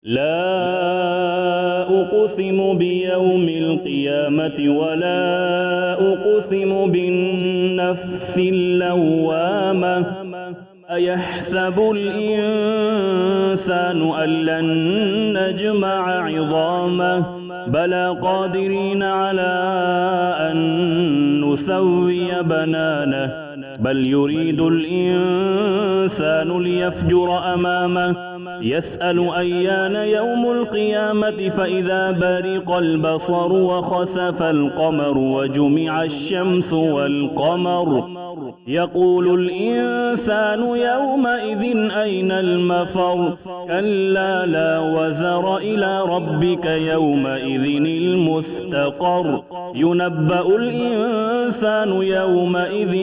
لا أقسم بيوم القيامة ولا أقسم بالنفس اللوامة أيحسب الإنسان أن لن نجمع عظامه بلى قادرين على أن نسوي بنانه بل يريد الإنسان ليفجر أمامه يسأل أيان يوم القيامة فإذا برق البصر وخسف القمر وجمع الشمس والقمر يقول الإنسان يومئذ أين المفر كلا لا وزر إلى ربك يومئذ المستقر ينبأ الإنسان يومئذ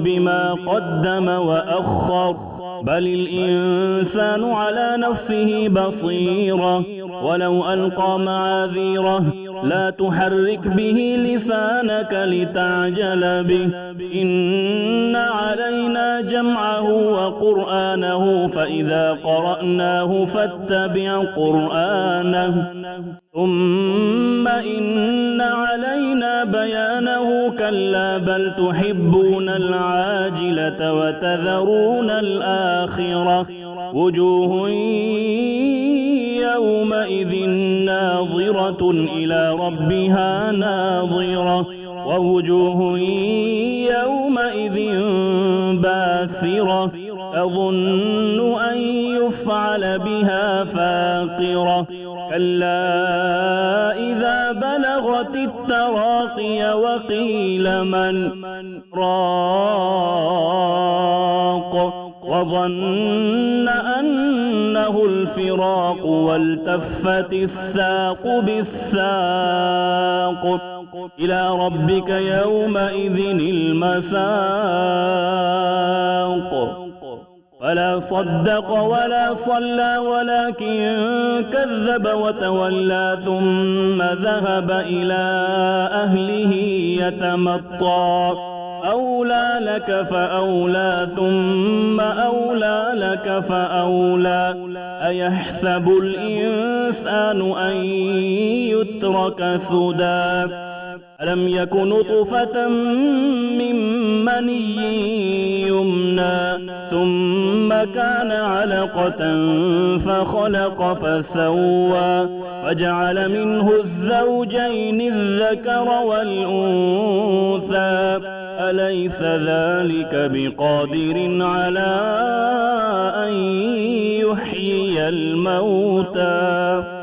بما قدم وأخر بل الإنسان على نفسه بصيرة ولو ألقى معاذيره لا تحرك به لسانك لتعجل به إن علينا جمعه وقرآنه فإذا قرأناه فاتبع قرآنه ثم إن علينا بيانه كلا بل تحبون العاجلة وتذرون الآخرة وجوه يومئذ ناظرة إلى ربها ناظرة ووجوه يومئذ باسرة تظن أن يفعل بها فاقرة كلا إذا بلغت التراقي وقيل من راق وظن أنه الفراق والتفت الساق بالساق إلى ربك يومئذ المساق فلا صدق ولا صلى ولكن كذب وتولى ثم ذهب إلى أهله يتمطى أولى لك فأولى ثم أولى لك فأولى أيحسب الإنسان أن يترك سدى ألم يك نطفة من مني يمنى ثم كان علقة فخلق فسوى فجعل منه الزوجين الذكر والأنثى أليس ذلك بقادر على أن يحيي الموتى